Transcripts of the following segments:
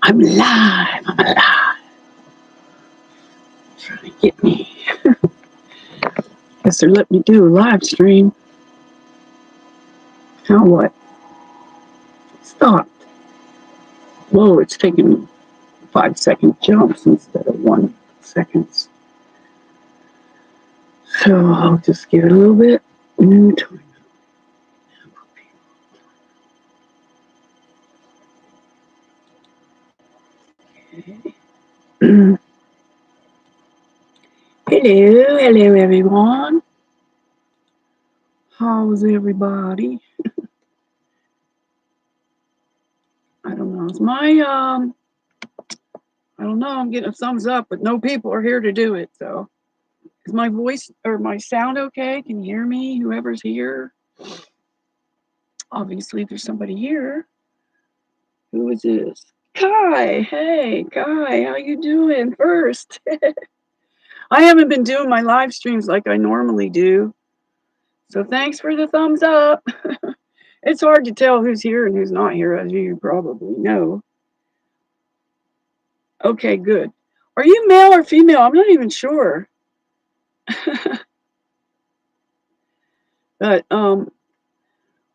I'm live. I'm alive. Trying to get me. Guess they're letting me do a live stream. Now what? Stopped. Whoa, it's taking 5-second jumps instead of 1 seconds. So I'll just give it a little bit. New time. Okay. Hello everyone. How's everybody? I don't know. It's my I don't know. I'm getting a thumbs up, but no people are here to do it. So, is my voice or my sound okay? Can you hear me? Whoever's here. Obviously, there's somebody here. Who is this? kiII. Hey, kiII. How you doing? First, I haven't been doing my live streams like I normally do. So thanks for the thumbs up. It's hard to tell who's here and who's not here, as you probably know. Okay, good. Are you male or female? I'm not even sure. But I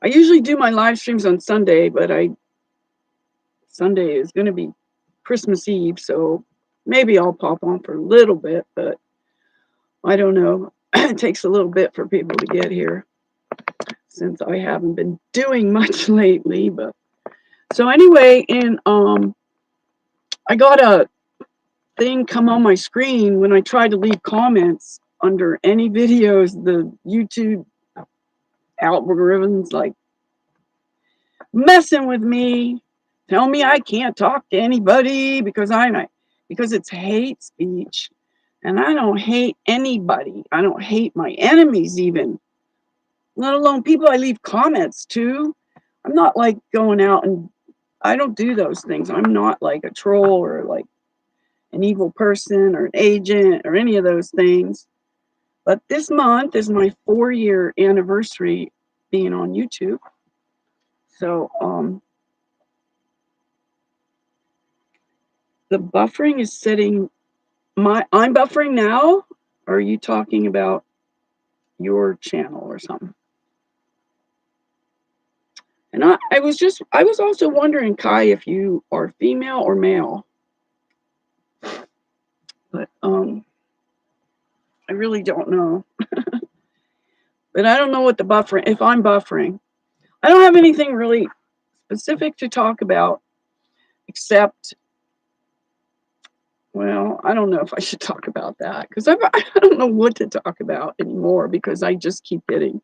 usually do my live streams on Sunday, but Sunday is going to be Christmas Eve, so maybe I'll pop on for a little bit, but I don't know. It takes a little bit for people to get here since I haven't been doing much lately. But so anyway, I got a thing come on my screen when I try to leave comments under any videos. The YouTube algorithms like messing with me, tell me I can't talk to anybody because it's hate speech, and I don't hate anybody. I don't hate my enemies even, let alone people I leave comments to. I'm not like going out and I don't do those things. I'm not like a troll or like an evil person or an agent or any of those things. But this month is my 4-year anniversary being on YouTube. So the buffering is setting I'm buffering now, or are you talking about your channel or something? And I was also wondering, kiII, if you are female or male. But I really don't know. But I don't know what the buffering, if I'm buffering. I don't have anything really specific to talk about except, well, I don't know if I should talk about that because I don't know what to talk about anymore because I just keep getting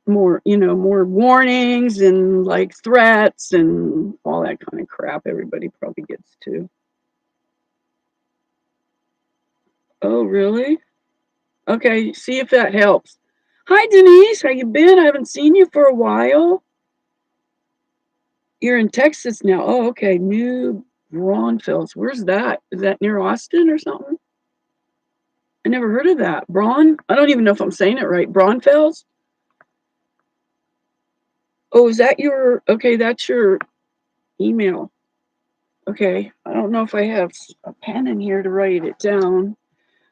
more warnings and like threats and all that kind of crap everybody probably gets too. Oh, really? Okay, see if that helps. Hi, Denise. How you been? I haven't seen you for a while. You're in Texas now. Oh, okay. New Braunfels. Where's that? Is that near Austin or something? I never heard of that. I don't even know if I'm saying it right. Braunfels? Oh, is that okay, that's your email. Okay. I don't know if I have a pen in here to write it down.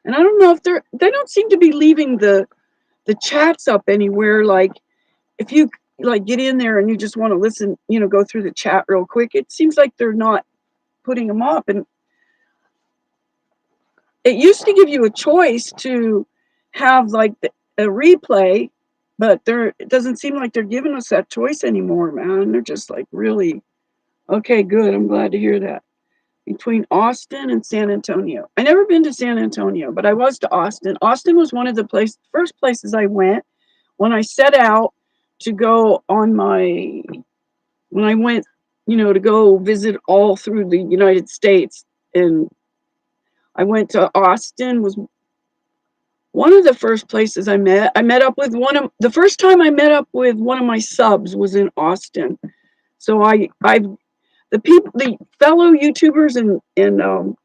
And I don't know if they don't seem to be leaving the chats up anywhere. Like if you like get in there and you just want to listen, go through the chat real quick, it seems like they're not putting them up. And it used to give you a choice to have like a replay, but it doesn't seem like they're giving us that choice anymore, man. They're just like really, okay, good. I'm glad to hear that. Between Austin and San Antonio. I never been to San Antonio, but I was to Austin. Austin was one of the first places I went when I set out to go when I went, to go visit all through the United States. And I went to Austin, was one of the first places I met. I met up with the first time I met up with one of my subs was in Austin. So the fellow YouTubers and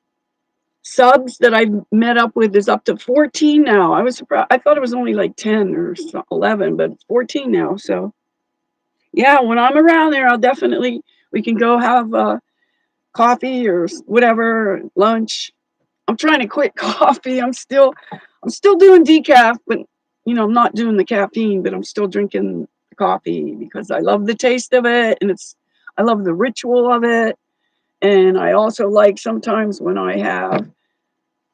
subs that I've met up with is up to 14 now. I was surprised. I thought it was only like 10 or 11, but it's 14 now. So yeah, when I'm around there, we can go have coffee or whatever, lunch. I'm trying to quit coffee. I'm still doing decaf, but I'm not doing the caffeine, but I'm still drinking coffee because I love the taste of it, and I love the ritual of it. And I also like sometimes when I have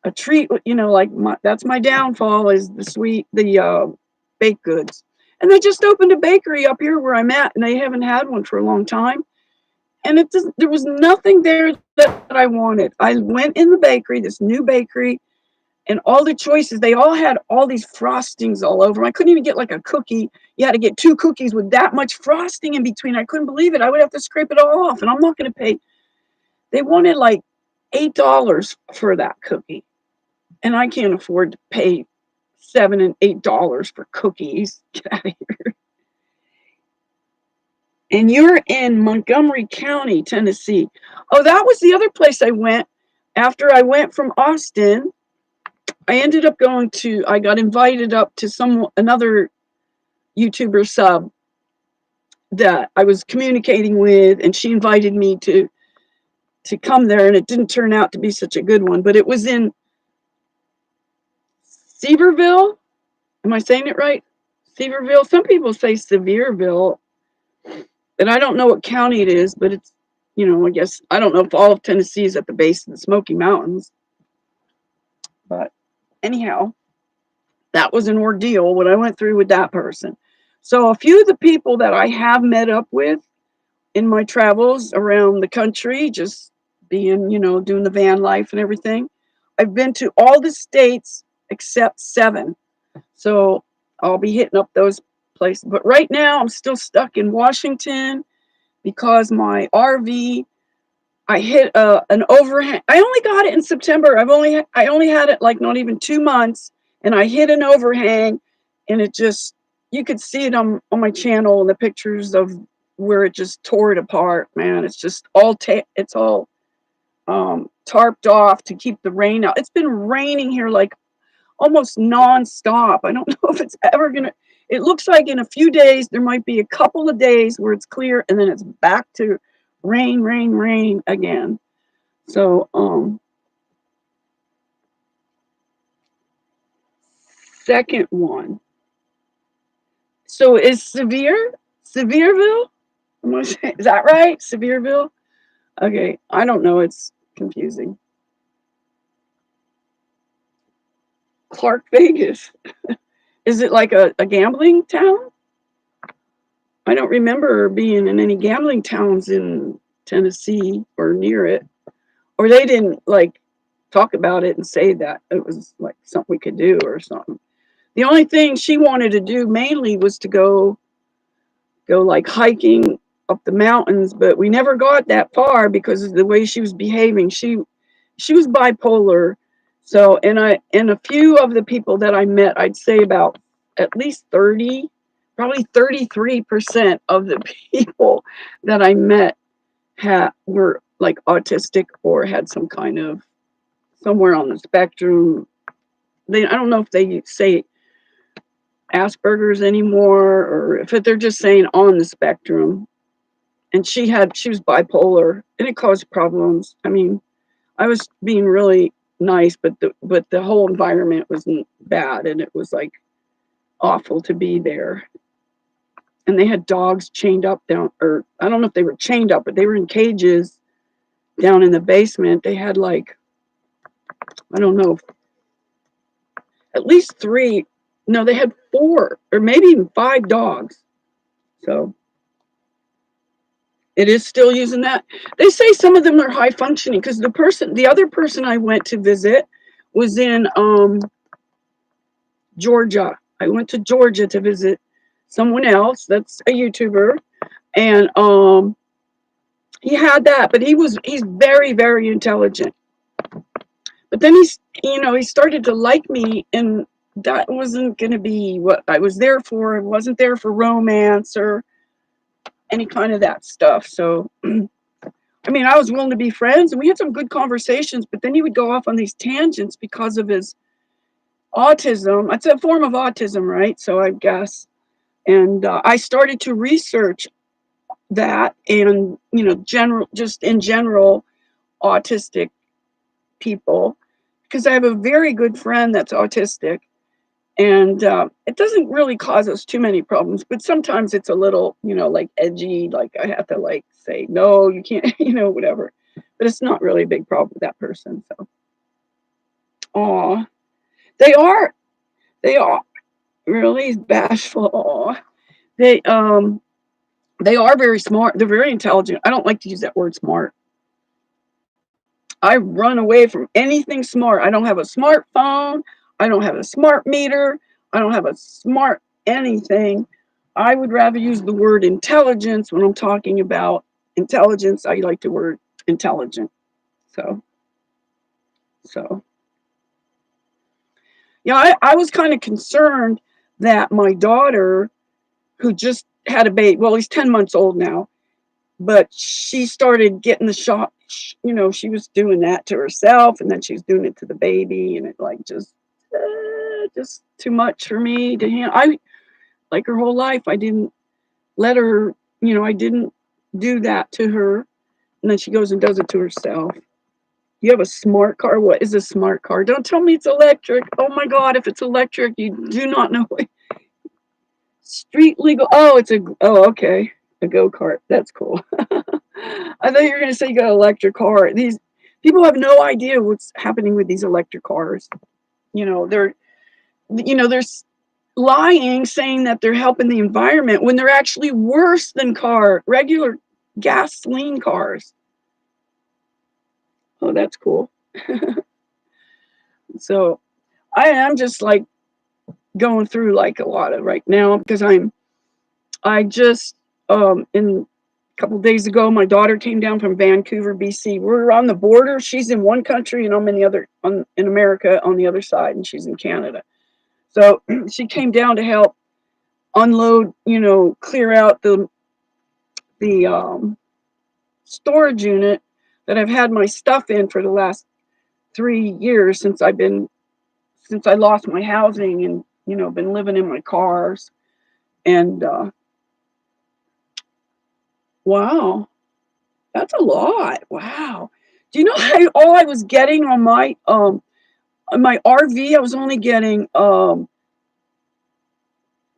a treat, like that's my downfall is the baked goods. And they just opened a bakery up here where I'm at, and they haven't had one for a long time. And there was nothing there that I wanted. I went in the bakery, this new bakery, and all the choices, they all had all these frostings all over them. I couldn't even get like a cookie. You had to get 2 cookies with that much frosting in between. I couldn't believe it. I would have to scrape it all off, and I'm not going to pay. They wanted like $8 for that cookie, and I can't afford to pay $7 and $8 for cookies. Get out of here. And you're in Montgomery County, Tennessee. Oh, that was the other place I went. After I went from Austin, I ended up I got invited up to another YouTuber sub that I was communicating with, and she invited me to come there, and it didn't turn out to be such a good one, but it was in Sevierville. Am I saying it right? Sevierville? Some people say Sevierville, and I don't know what county it is, but it's, I guess, I don't know if all of Tennessee is at the base of the Smoky Mountains. But anyhow, that was an ordeal what I went through with that person. So a few of the people that I have met up with in my travels around the country, just being, doing the van life and everything, I've been to all the states except 7. So I'll be hitting up those places. But right now I'm still stuck in Washington because my RV, I hit an overhang. I only got it in September. I only had it like not even 2 months, and I hit an overhang, and it just, you could see it on my channel and the pictures of where it just tore it apart. Man, it's just it's all tarped off to keep the rain out. It's been raining here like almost nonstop. I don't know if it's ever gonna. It looks like in a few days there might be a couple of days where it's clear, and then it's back to rain, rain, rain again. So, second one. So is Sevierville? Is that right? Sevierville? Okay, I don't know. It's confusing. Clark Vegas. Is it like a gambling town? I don't remember being in any gambling towns in Tennessee or near it. Or they didn't like talk about it and say that it was like something we could do or something. The only thing she wanted to do mainly was to go like hiking up the mountains, but we never got that far because of the way she was behaving. She was bipolar. So, and a few of the people that I met, I'd say about at least 30, probably 33% of the people that I met were like autistic or had some kind of somewhere on the spectrum. I don't know if they say Asperger's anymore or if they're just saying on the spectrum. And she was bipolar, and it caused problems. I mean, I was being really nice, but the whole environment was bad, and it was like awful to be there. And they had dogs chained up down, or I don't know if they were chained up, but they were in cages down in the basement. They had like, I don't know, at least 3. No, they had 4 or maybe even 5 dogs. So it is still using that. They say some of them are high functioning because the other person I went to visit was in Georgia. I went to Georgia to visit someone else that's a YouTuber, and he had that, but he's very, very intelligent. But then he started to like me, and that wasn't going to be what I was there for. It wasn't there for romance or any kind of that stuff. So, I mean, I was willing to be friends, and we had some good conversations, but then he would go off on these tangents because of his autism. It's a form of autism, right? So I guess. And I started to research that and, just in general, autistic people, because I have a very good friend that's autistic, and it doesn't really cause us too many problems, but sometimes it's a little, like edgy, like I have to like say, no, you can't, whatever. But it's not really a big problem with that person. So, aw, they are, they are really bashful. Aw. They, um, they are very smart. They're very intelligent. I don't like to use that word smart. I run away from anything smart. I don't have a smartphone. I don't have a smart meter. I don't have a smart anything. I would rather use the word intelligence when I'm talking about intelligence. I like the word intelligent. So, so yeah, I was kind of concerned that my daughter, who just had a baby, well, he's 10 months old now, but she started getting the shot. She was doing that to herself, and then she was doing it to the baby, and it like just too much for me to handle. I like her whole life. I didn't let her. I didn't do that to her, and then she goes and does it to herself. You have a smart car. What is a smart car? Don't tell me it's electric. Oh my God! If it's electric, you do not know. Street legal. Oh, okay. A go-kart. That's cool. I thought you were gonna say you got an electric car. These people have no idea what's happening with these electric cars. They're they're lying, saying that they're helping the environment when they're actually worse than regular gasoline cars. Oh, that's cool. So I'm just like going through like a lot of right now because I just in a couple days ago, my daughter came down from Vancouver, BC. We're on the border. She's in one country, and I'm in the other, in America on the other side, and she's in Canada. So she came down to help unload, clear out the storage unit that I've had my stuff in for the last 3 years since I lost my housing and been living in my cars. And wow. That's a lot. Wow. Do you know all I was getting on my RV? I was only getting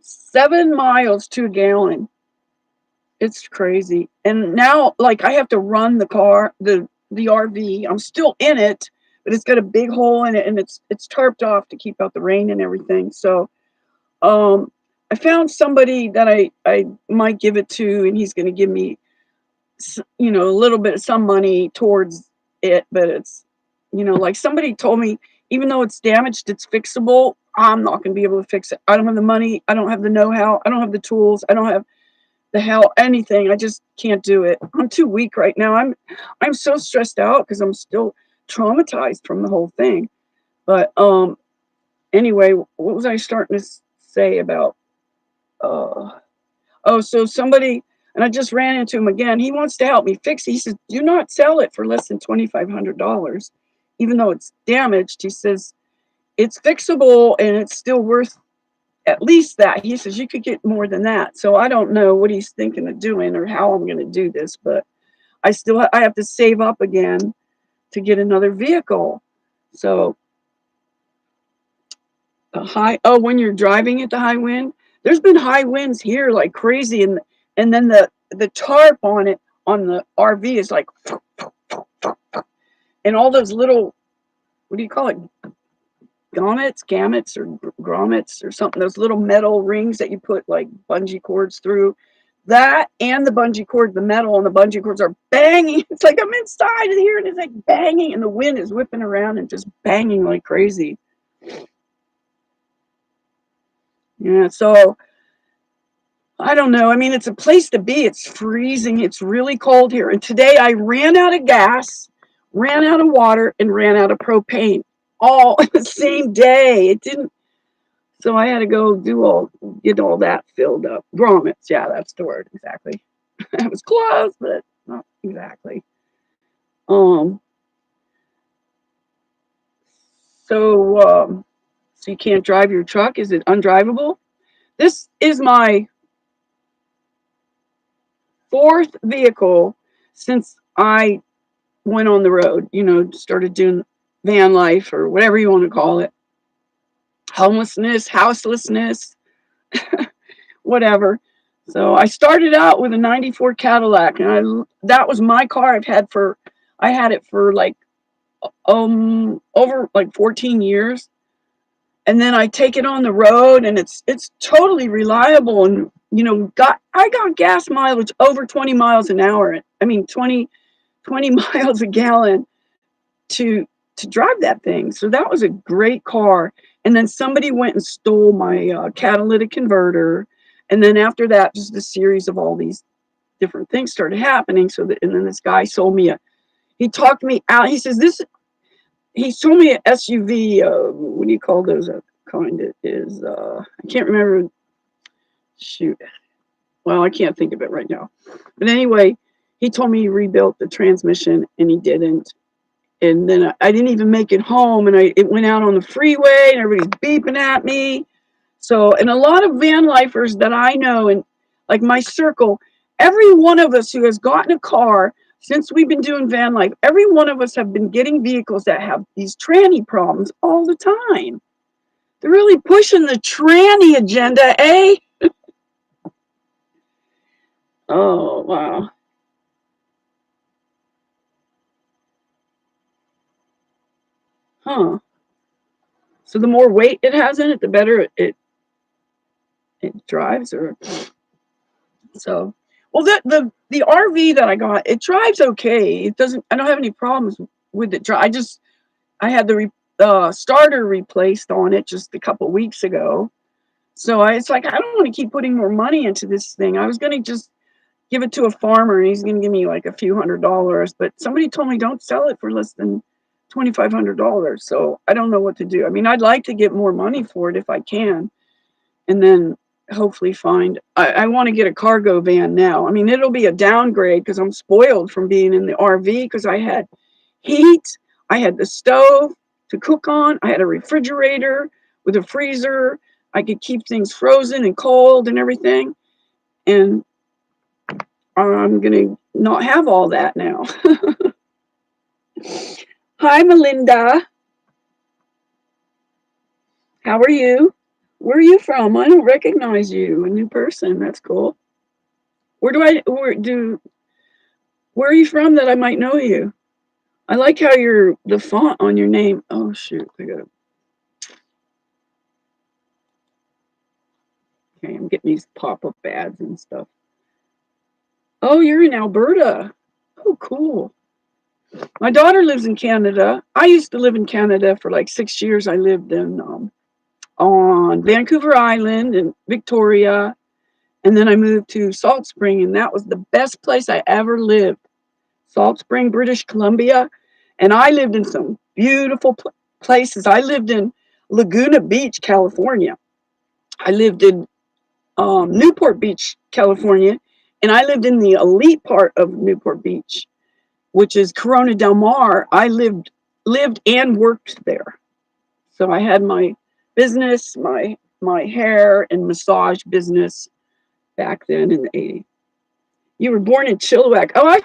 7 miles to a gallon. It's crazy. And now, like, I have to run the RV. I'm still in it, but it's got a big hole in it, and it's tarped off to keep out the rain and everything. So, I found somebody that I might give it to, and he's going to give me a little bit of some money towards it, but it's like somebody told me, even though it's damaged, it's fixable. I'm not going to be able to fix it. I don't have the money. I don't have the know-how. I don't have the tools. I don't have the hell anything. I just can't do it. I'm too weak right now. I'm so stressed out because I'm still traumatized from the whole thing. But anyway, what was I starting to say about uh oh, so somebody, and I just ran into him again. He wants to help me fix it. He says, do not sell it for less than $2,500, even though it's damaged. He says, it's fixable and it's still worth at least that. He says, you could get more than that. So I don't know what he's thinking of doing or how I'm going to do this, but I have to save up again to get another vehicle. So when you're driving at the high wind, there's been high winds here like crazy, and then the tarp on the RV is like, and all those little, what do you call it, gamuts or grommets or something, those little metal rings that you put like bungee cords through, that and the bungee cord, the metal and the bungee cords are banging. It's like I'm inside of here and it's like banging, and the wind is whipping around and just banging like crazy. Yeah, so I don't know. I mean, it's a place to be. It's freezing. It's really cold here. And today I ran out of gas, ran out of water, and ran out of propane all in the same day. It didn't. So I had to go get all that filled up. Grommets. Yeah, that's the word. Exactly. It was close, but not exactly. Um, so you can't drive your truck? Is it undrivable? This is my fourth vehicle since I went on the road, started doing van life or whatever you want to call it. Homelessness, houselessness, whatever. So I started out with a 94 Cadillac, and that was my car. I had it for like over like 14 years. And then I take it on the road, and it's totally reliable, and I got gas mileage over 20 miles an hour. I mean 20 miles a gallon to drive that thing. So that was a great car. And then somebody went and stole my catalytic converter. And then after that, just a series of all these different things started happening. And then this guy sold me he talked me out. He says, he sold me an SUV. What do you call those? Kind it is, I can't remember. Shoot. Well, I can't think of it right now. But anyway, he told me he rebuilt the transmission, and he didn't. And then I didn't even make it home, and it went out on the freeway, and everybody's beeping at me. So, and a lot of van lifers that I know, and like my circle, every one of us who has gotten a car since we've been doing van life, every one of us have been getting vehicles that have these tranny problems all the time. They're really pushing the tranny agenda, eh? Oh, wow. Huh. So the more weight it has in it, the better it drives, or so. Well, the RV that I got, it drives okay. It doesn't. I don't have any problems with it. I had the starter replaced on it just a couple weeks ago. So it's like, I don't want to keep putting more money into this thing. I was going to just give it to a farmer, and he's going to give me like a few $100s. But somebody told me don't sell it for less than $2,500. So I don't know what to do. I mean, I'd like to get more money for it if I can, and then hopefully I want to get a cargo van now. I mean, it'll be a downgrade because I'm spoiled from being in the RV, because I had heat, I had the stove to cook on, I had a refrigerator with a freezer. I could keep things frozen and cold and everything. And I'm going to not have all that now. Hi, Melinda. How are you? Where are you from? I don't recognize you. A new person. That's cool. Where are you from that I might know you? I like how the font on your name. Oh shoot, okay, I'm getting these pop-up ads and stuff. Oh, you're in Alberta. Oh, cool. My daughter lives in Canada. I used to live in Canada for like 6 years. I lived on Vancouver Island and Victoria, and then I moved to Salt Spring, and that was the best place I ever lived. Salt Spring, British Columbia. And I lived in some beautiful places. I lived in Laguna Beach, California. I lived in Newport Beach, California, and I lived in the elite part of Newport Beach, which is Corona del Mar. I lived and worked there. So I had my business, my hair and massage business back then in the 80s. You were born in Chilliwack. Oh, I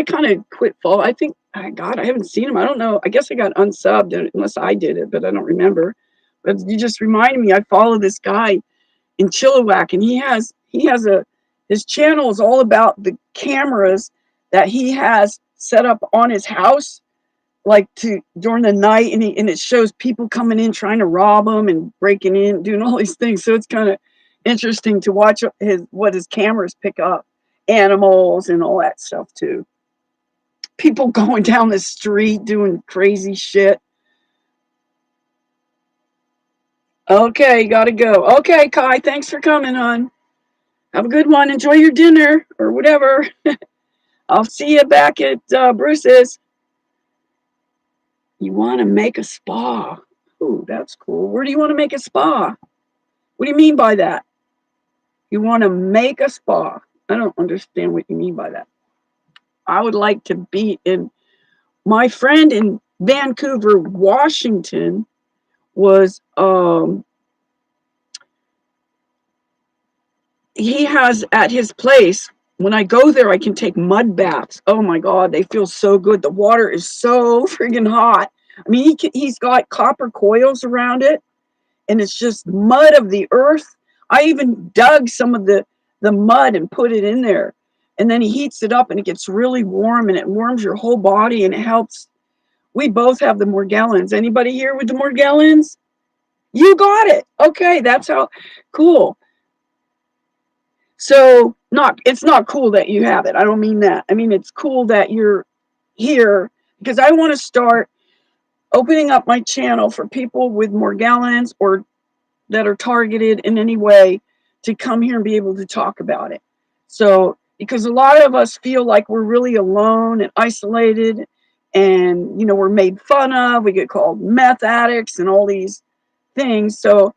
kind of quit follow. I think, God, I haven't seen him. I don't know. I guess I got unsubbed unless I did it, but I don't remember. But you just reminded me, I follow this guy in Chilliwack, and his channel is all about the cameras that he has set up on his house, like during the night, and it shows people coming in trying to rob him and breaking in, doing all these things. So it's kind of interesting to watch what his cameras pick up. Animals and all that stuff too. People going down the street doing crazy shit. Okay, gotta go. Okay, Kai, thanks for coming, hon. Have a good one. Enjoy your dinner or whatever. I'll see you back at Bruce's. You want to make a spa? Ooh, that's cool. Where do you want to make a spa? What do you mean by that? You want to make a spa? I don't understand what you mean by that. I would like to be in. My friend in Vancouver, Washington, was he has at his place When I go there, I can take mud baths. Oh my God, they feel so good. The water is so friggin' hot. I mean, he's got copper coils around it, and it's just mud of the earth. I even dug some of the mud and put it in there. And then he heats it up and it gets really warm and it warms your whole body and it helps. We both have the Morgellons. Anybody here with the Morgellons? You got it. Okay, that's how cool. So it's not cool that you have it. I don't mean that. I mean it's cool that you're here because I want to start opening up my channel for people with Morgellons or that are targeted in any way to come here and be able to talk about it. So, because a lot of us feel like we're really alone and isolated and, we're made fun of, we get called meth addicts and all these things. So,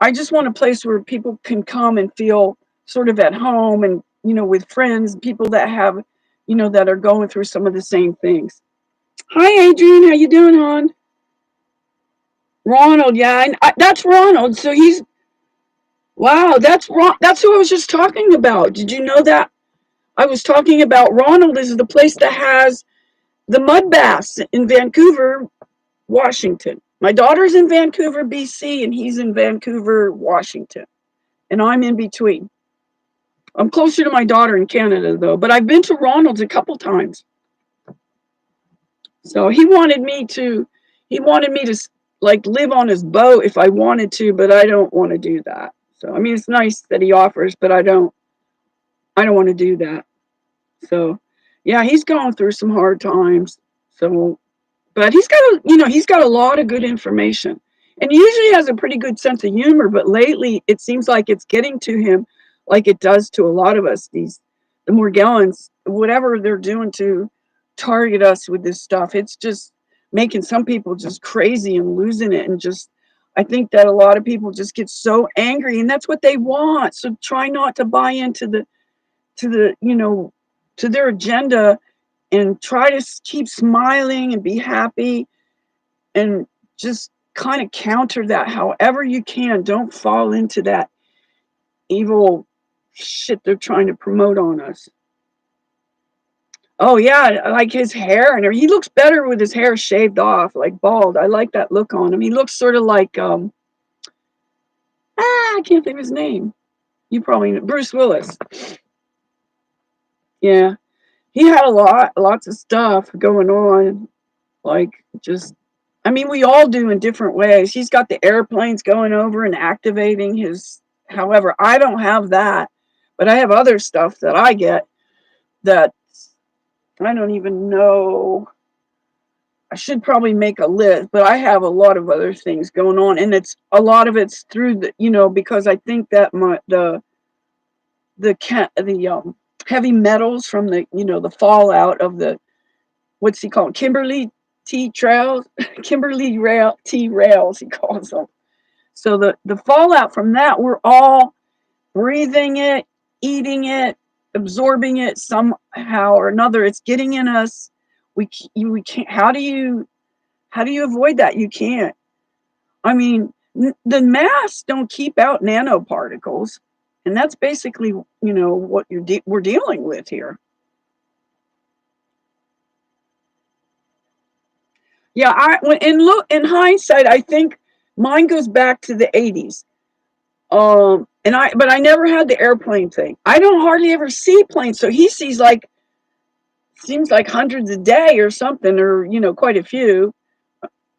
I just want a place where people can come and feel sort of at home and, with friends, people that have, that are going through some of the same things. Hi, Adrian. How you doing, hon? Ronald, yeah, that's Ronald. So wow, that's That's who I was just talking about. Did you know that? I was talking about Ronald is the place that has the mud baths in Vancouver, Washington. My daughter's in Vancouver, BC, and he's in Vancouver, Washington. And I'm in between. I'm closer to my daughter in Canada, though. But I've been to Ronald's a couple times. So he wanted me to like live on his boat if I wanted to, but I don't want to do that. So I mean, it's nice that he offers, but I don't want to do that. So yeah, he's going through some hard times. So, but he's got a lot of good information, and he usually has a pretty good sense of humor. But lately, it seems like it's getting to him, like it does to a lot of us. The Morgellons, whatever they're doing to target us with this stuff, it's just making some people just crazy and losing it, and just. I think that a lot of people just get so angry, and that's what they want. So try not to buy into to their agenda, and try to keep smiling and be happy and just kind of counter that however you can. Don't fall into that evil shit they're trying to promote on us. Oh yeah, I like his hair, and he looks better with his hair shaved off, like bald. I like that look on him. He looks sort of like I can't think of his name. You probably know Bruce Willis. Yeah, he had lots of stuff going on, like just. I mean, we all do in different ways. He's got the airplanes going over and activating his. However, I don't have that, but I have other stuff that I get that I don't even know. I should probably make a list, but I have a lot of other things going on, and a lot of it's through because I think that the heavy metals from the fallout of the what's he called Kimberly T trails, Kimberly T rails he calls them. So the fallout from that, we're all breathing it, eating it, absorbing it somehow or another. It's getting in us. We can't. How do you avoid that? You can't. I mean, the masks don't keep out nanoparticles, and that's basically what we're dealing with here. Yeah, in hindsight, I think mine goes back to the 80s. But I never had the airplane thing. I don't hardly ever see planes, so he seems like hundreds a day or something, or quite a few.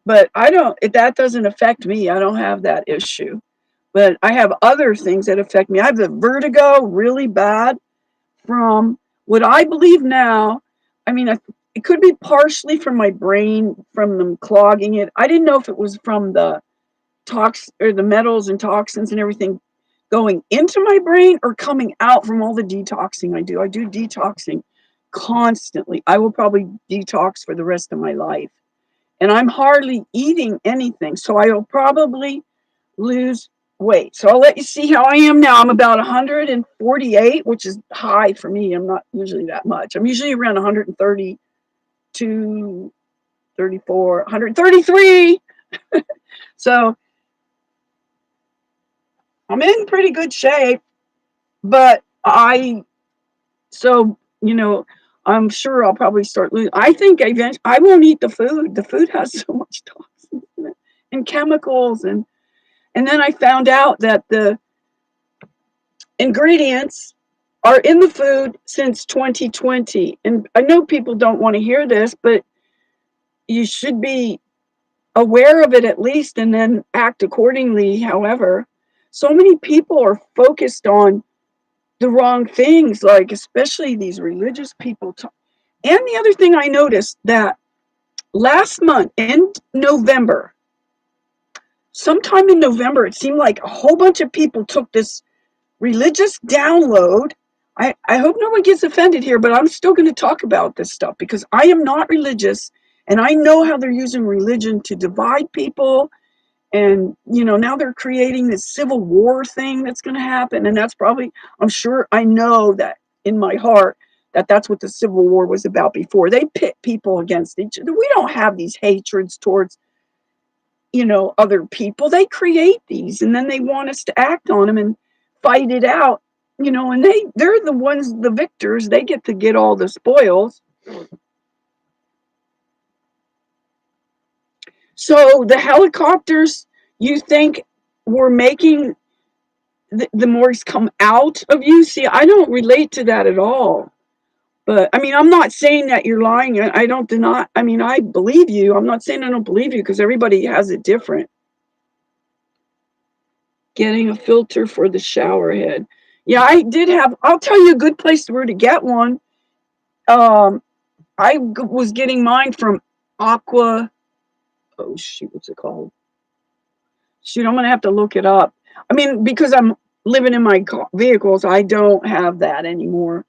But I don't. That doesn't affect me. I don't have that issue. But I have other things that affect me. I have the vertigo really bad from what I believe now. I mean, it could be partially from my brain, from them clogging it. I didn't know if it was from the or the metals and toxins and everything going into my brain or coming out from all the detoxing I do. I do detoxing constantly. I will probably detox for the rest of my life. And I'm hardly eating anything. So I will probably lose weight. So I'll let you see how I am now. I'm about 148, which is high for me. I'm not usually that much. I'm usually around 132, 34, 133. So I'm in pretty good shape, but So, I'm sure I'll probably start losing. I think eventually I won't eat the food. The food has so much toxins in it and chemicals, and then I found out that the ingredients are in the food since 2020. And I know people don't want to hear this, but you should be aware of it at least and then act accordingly. However, so many people are focused on the wrong things, like especially these religious people. And the other thing I noticed that last month in November, sometime in November, it seemed like a whole bunch of people took this religious download. I hope no one gets offended here, but I'm still going to talk about this stuff because I am not religious and I know how they're using religion to divide people. And, now they're creating this civil war thing that's going to happen. And that's probably, I'm sure, I know that in my heart that that's what the Civil War was about before. They pit people against each other. We don't have these hatreds towards, other people. They create these and then they want us to act on them and fight it out, and they're the ones, the victors. They get to get all the spoils. So the helicopters, you think, were making the Morgs come out of you? See, I don't relate to that at all. But I mean, I'm not saying that you're lying. I don't deny. I mean, I believe you. I'm not saying I don't believe you because everybody has it different. Getting a filter for the shower head. Yeah, I did have. I'll tell you a good place where to get one. Um, was getting mine from Aqua. Oh shoot, what's it called? Shoot, I'm gonna have to look it up. I mean, because I'm living in my vehicles, I don't have that anymore.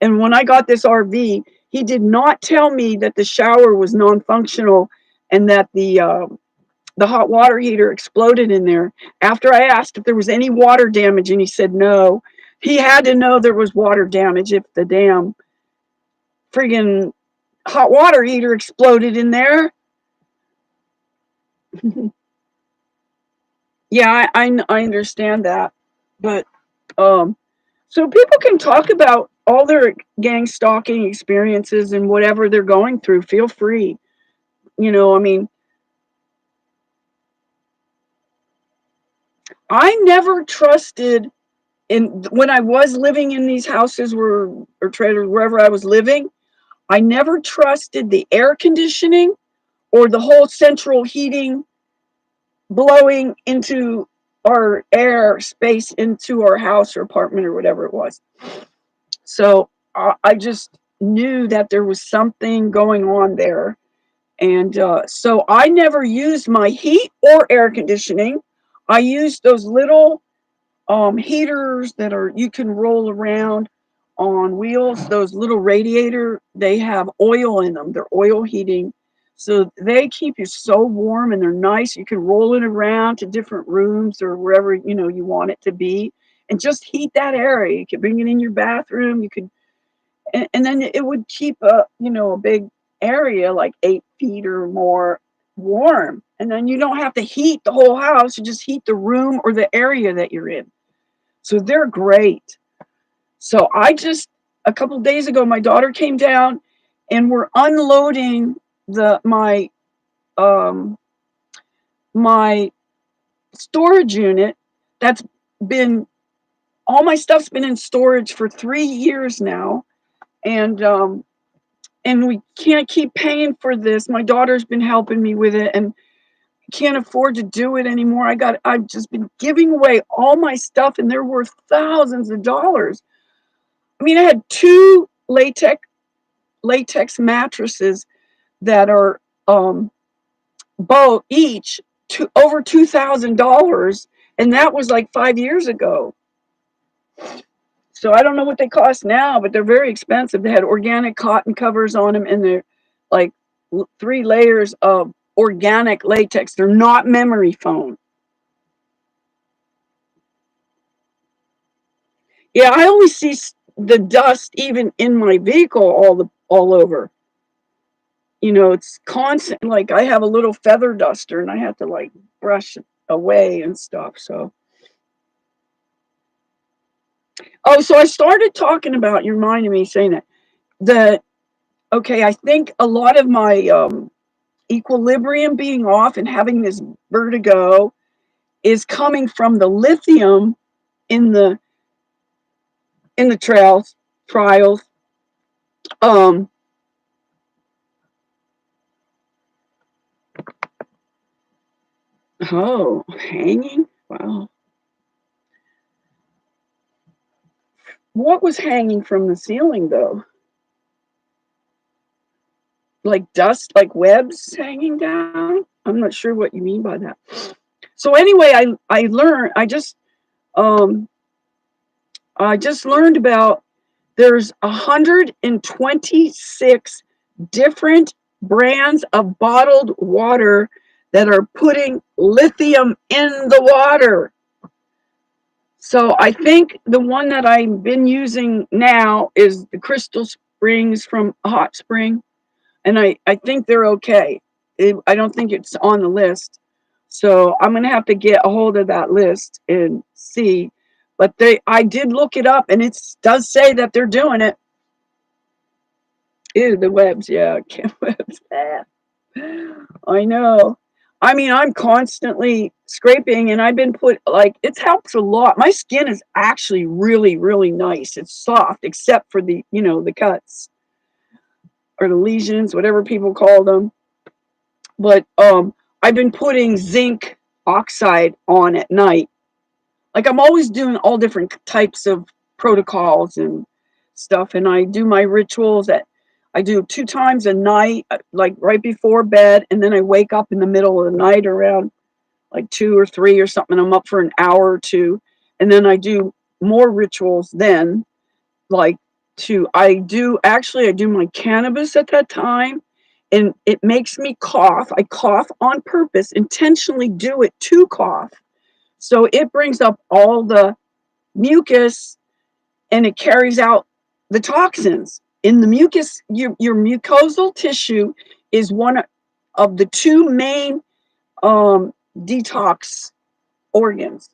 And when I got this RV, he did not tell me that the shower was non-functional and that the hot water heater exploded in there. After I asked if there was any water damage, and he said no. He had to know there was water damage if the damn friggin' hot water heater exploded in there. Yeah, I understand that, but um, so people can talk about all their gang stalking experiences and whatever they're going through. Feel free. I mean, I never trusted in when I was living in these houses or trailers wherever I was living. I never trusted the air conditioning or the whole central heating blowing into our air space into our house or apartment or whatever it was. So I just knew that there was something going on there. And so I never used my heat or air conditioning. I used those little heaters that are you can roll around on wheels. Those little radiator, they have oil in them. They're oil heating, so they keep you so warm and they're nice. You can roll it around to different rooms or wherever you want it to be, and just heat that area. You could bring it in your bathroom. You could, and then it would keep a big area like 8 feet or more warm. And then you don't have to heat the whole house. You just heat the room or the area that you're in. So they're great. So a couple of days ago, my daughter came down and we're unloading um my storage unit that's been all my stuff's been in storage for 3 years now. And we can't keep paying for this. My daughter's been helping me with it and can't afford to do it anymore. I've just been giving away all my stuff and they're worth thousands of dollars. I mean, I had two latex mattresses that are both each over $2,000, and that was like 5 years ago. So I don't know what they cost now, but they're very expensive. They had organic cotton covers on them, and they're like 3 layers of organic latex. They're not memory foam. Yeah, I always see the dust even in my vehicle all over. It's constant. Like I have a little feather duster and I have to like brush it away and stuff. So Oh, so I started talking about, you reminded me saying that, okay, I think a lot of my equilibrium being off and having this vertigo is coming from the lithium in the trials. Um, oh, hanging? Wow. What was hanging from the ceiling though? Like dust, like webs hanging down? I'm not sure what you mean by that. So anyway, I learned um I just learned about there's 126 different brands of bottled water that are putting lithium in the water. So I think the one that I've been using now is the Crystal Springs from Hot Spring, and I think they're okay. I don't think it's on the list. So I'm gonna have to get a hold of that list and see. But I did look it up, and it does say that they're doing it. Ew, the webs, yeah, webs. I know. I mean, I'm constantly scraping, and I've been it helps a lot. My skin is actually really, really nice. It's soft, except for the cuts or the lesions, whatever people call them. But I've been putting zinc oxide on at night. Like I'm always doing all different types of protocols and stuff, and I do my rituals that I do 2 times a night, like right before bed, and then I wake up in the middle of the night around like 2 or 3 or something. I'm up for an hour or two, and then I do more rituals then, like I do my cannabis at that time, and it makes me cough. I cough on purpose, intentionally do it to cough. So it brings up all the mucus and it carries out the toxins. In the mucus, your mucosal tissue is one of the two main detox organs.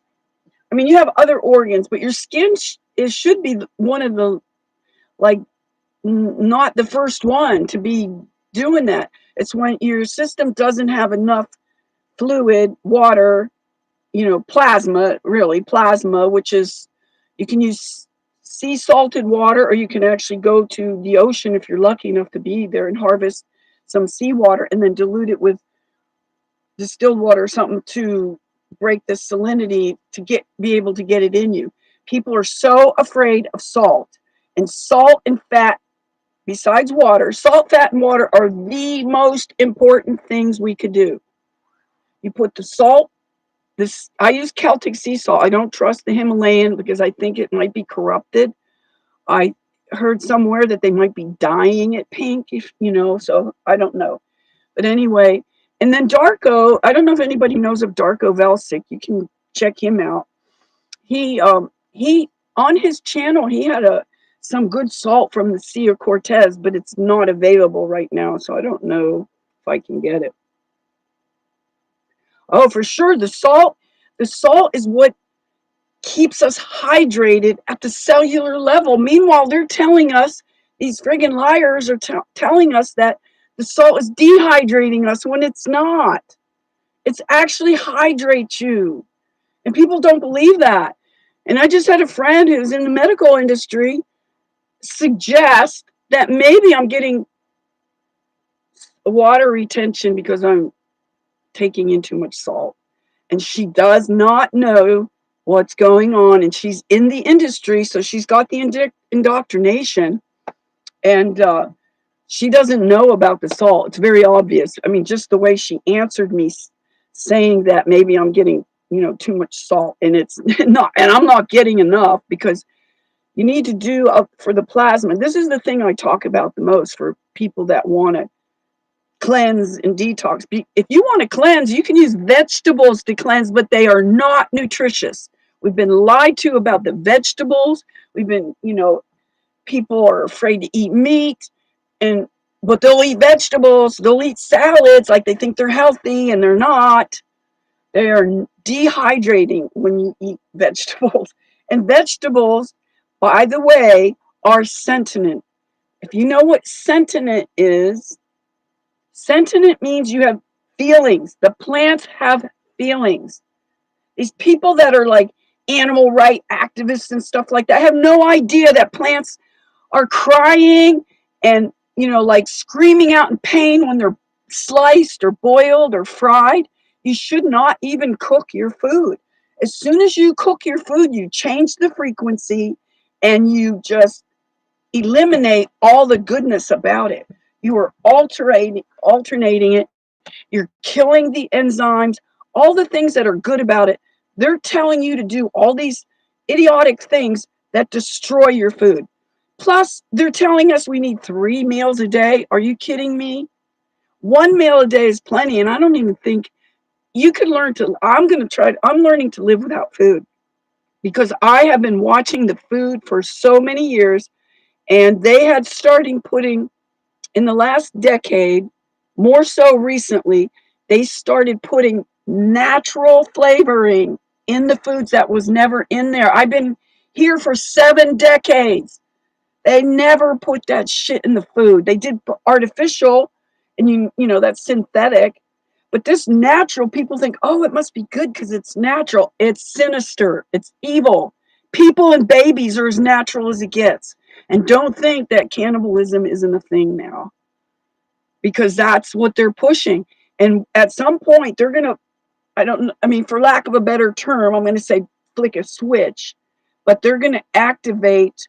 I mean, you have other organs, but your skin should be one of the, like, not the first one to be doing that. It's when your system doesn't have enough fluid, water, plasma, really, plasma, which is, you can use sea salted water, or you can actually go to the ocean if you're lucky enough to be there and harvest some seawater and then dilute it with distilled water or something to break the salinity to be able to get it in you. People are so afraid of salt. And salt and fat, besides water, salt, fat, and water are the most important things we could do. You put the salt, I use Celtic sea salt. I don't trust the Himalayan because I think it might be corrupted. I heard somewhere that they might be dyeing it pink, so I don't know. But anyway, and then Darko, I don't know if anybody knows of Darko Velsic. You can check him out. He on his channel, he had some good salt from the Sea of Cortez, but it's not available right now, so I don't know if I can get it. Oh, for sure, the salt is what keeps us hydrated at the cellular level. Meanwhile, they're telling us, these friggin' liars are telling us that the salt is dehydrating us when it's not. It's actually hydrates you. And people don't believe that. And I just had a friend who's in the medical industry suggest that maybe I'm getting water retention because I'm taking in too much salt. And she does not know what's going on. And she's in the industry, so she's got the indoctrination. And she doesn't know about the salt. It's very obvious. I mean, just the way she answered me, saying that maybe I'm getting, too much salt, and it's not, and I'm not getting enough, because you need to do for the plasma. This is the thing I talk about the most for people that want to cleanse and detox. If you want to cleanse, you can use vegetables to cleanse, but they are not nutritious. We've been lied to about the vegetables. We've been, people are afraid to eat meat, but they'll eat vegetables, they'll eat salads like they think they're healthy, and they're not. They are dehydrating when you eat vegetables. And vegetables by the way, are sentient. If you know what sentient means you have feelings. The plants have feelings. These people that are like animal right activists and stuff like that have no idea that plants are crying and, like screaming out in pain when they're sliced or boiled or fried. You should not even cook your food. As soon as you cook your food, you change the frequency and you just eliminate all the goodness about it. You are alternating it. You're killing the enzymes, all the things that are good about it. They're telling you to do all these idiotic things that destroy your food. Plus, they're telling us we need 3 meals a day. Are you kidding me? 1 meal a day is plenty, and I don't even think you could learn to. I'm learning to live without food because I have been watching the food for so many years, and they had starting putting in the last decade, more so recently, they started putting natural flavoring in the foods that was never in there. I've been here for 7 decades. They never put that shit in the food. They did artificial, and that's synthetic. But this natural, people think, oh, it must be good because it's natural. It's sinister. It's evil. People and babies are as natural as it gets. And don't think that cannibalism isn't a thing now, because that's what they're pushing. And at some point, they're going to, for lack of a better term, I'm going to say flick a switch, but they're going to activate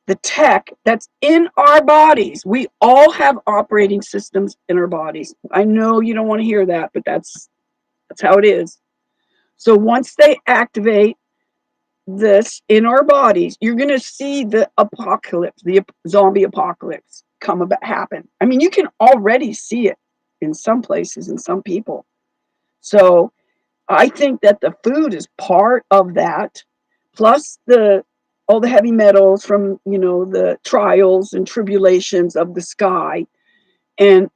the tech that's in our bodies. We all have operating systems in our bodies. I know you don't want to hear that, but that's how it is. So once they activate this in our bodies, you're going to see the apocalypse, the zombie apocalypse happen. You can already see it in some places, in some people. So I think that the food is part of that, plus all the heavy metals from the trials and tribulations of the sky, and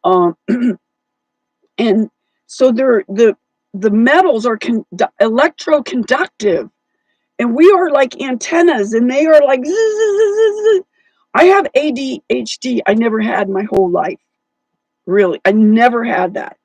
and so the metals are electroconductive, and we are like antennas, and they are like zzz, zzz, zzz. I have ADHD. I never had my whole life. Really, I never had that.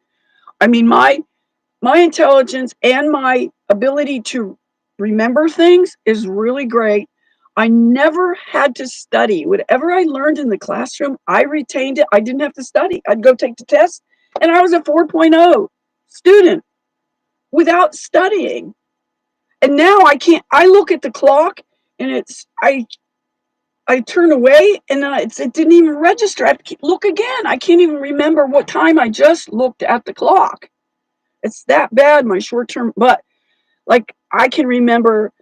My intelligence and my ability to remember things is really great. I never had to study. Whatever I learned in the classroom, I retained it. I didn't have to study. I'd go take the test, and I was a 4.0 student without studying. And now I can't. I look at the clock, and I turn away, and it didn't even register. I have to look again. I can't even remember what time I just looked at the clock. It's that bad, my short term. But like, I can remember,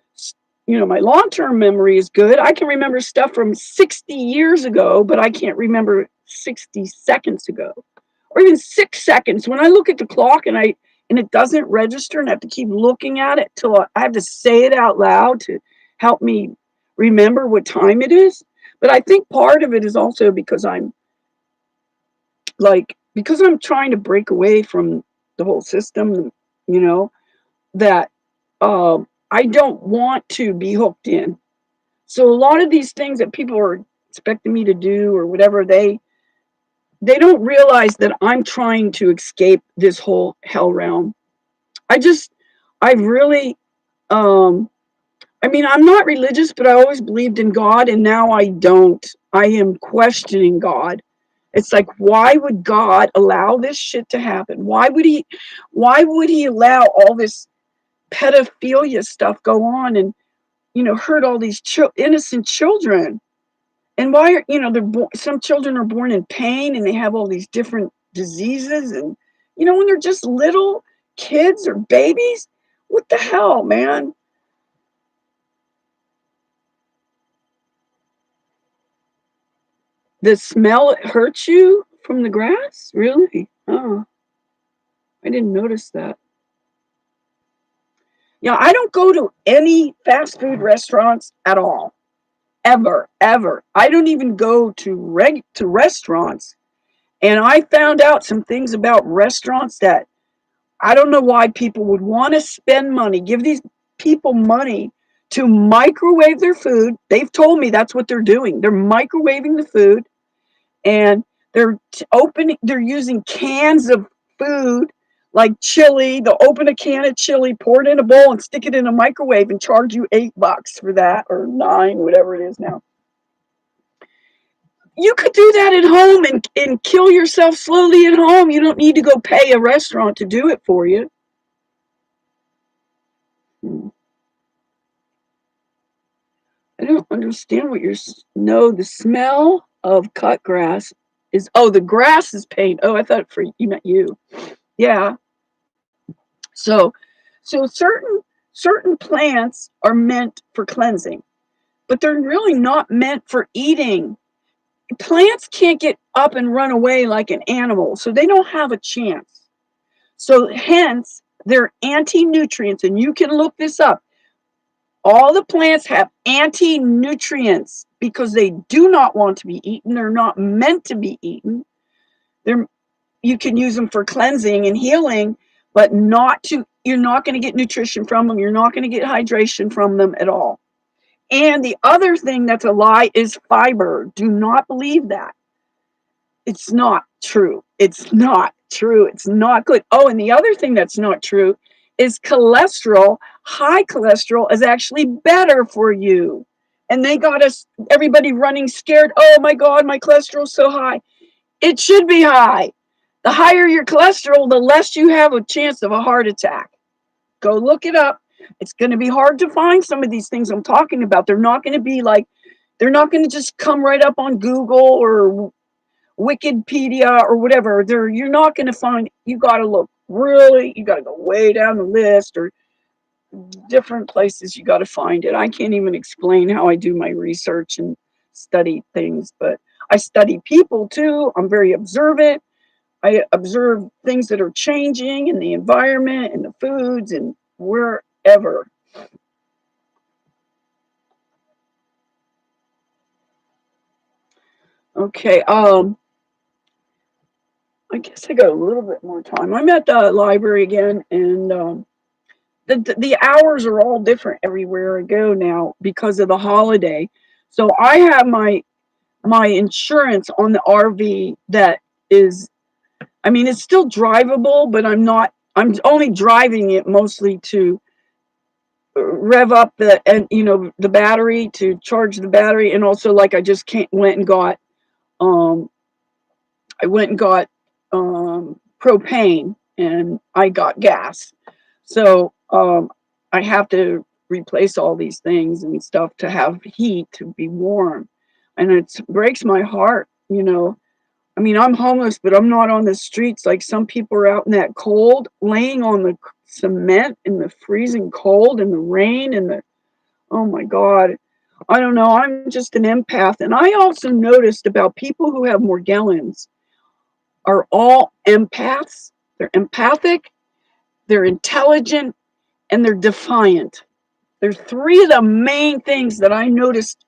my long term memory is good. I can remember stuff from 60 years ago, but I can't remember 60 seconds ago, or even 6 seconds. When I look at the clock and it doesn't register, and I have to keep looking at it till I have to say it out loud to help me remember what time it is. But I think part of it is also because I'm trying to break away from the whole system, that I don't want to be hooked in. So a lot of these things that people are expecting me to do or whatever, they don't realize that I'm trying to escape this whole hell realm. I really, I'm not religious, but I always believed in God, and now I don't. I am questioning God. It's like, why would God allow this shit to happen? Why would he allow all this pedophilia stuff go on and, hurt all these innocent children? And why are, some children are born in pain, and they have all these different diseases, and, when they're just little kids or babies, what the hell, man? The smell hurts you from the grass? Really? Oh, I didn't notice that. Yeah, I don't go to any fast food restaurants at all. Ever, ever. I don't even go to restaurants. And I found out some things about restaurants that I don't know why people would want to spend money, give these people money to microwave their food. They've told me that's what they're doing. They're microwaving the food, and they're using cans of food like chili. They'll open a can of chili, pour it in a bowl, and stick it in a microwave and charge you $8 for that, or 9, whatever it is now. You could do that at home and kill yourself slowly at home. You don't need to go pay a restaurant to do it for you. I don't understand what you're. No, the smell of cut grass is. Oh, the grass is pain. Oh, I thought for you meant you. Yeah. So, certain plants are meant for cleansing, but they're really not meant for eating. Plants can't get up and run away like an animal, so they don't have a chance. So hence, they're anti-nutrients, and you can look this up. All the plants have anti-nutrients because they do not want to be eaten. They're not meant to be eaten. You can use them for cleansing and healing, but you're not going to get nutrition from them. You're not going to get hydration from them at all. And the other thing that's a lie is fiber. Do not believe that. It's not true. It's not true. It's not good. Oh, and the other thing that's not true is cholesterol. High cholesterol is actually better for you. And they got everybody running scared. Oh my God, my cholesterol's so high. It should be high. The higher your cholesterol, the less you have a chance of a heart attack. Go look it up. It's going to be hard to find some of these things I'm talking about. They're not going to just come right up on Google or Wikipedia or whatever. You're not going to find. You got to look really. You got to go way down the list or different places. You got to find it. I can't even explain how I do my research and study things, but I study people too. I'm very observant. I observe things that are changing in the environment and the foods and wherever. Okay. I guess I got a little bit more time. I'm at the library again, and the hours are all different everywhere I go now because of the holiday. So I have my insurance on the RV that is, I mean, it's still drivable, but I'm only driving it mostly to rev up the battery, to charge the battery, and also like I just went and got um propane, and I got gas. So I have to replace all these things and stuff to have heat, to be warm. And it breaks my heart. I mean, I'm homeless, but I'm not on the streets like some people are out in that cold, laying on the cement in the freezing cold and the rain and oh my God. I don't know. I'm just an empath. And I also noticed about people who have Morgellons are all empaths. They're empathic, they're intelligent, and they're defiant. There's 3 of the main things that I noticed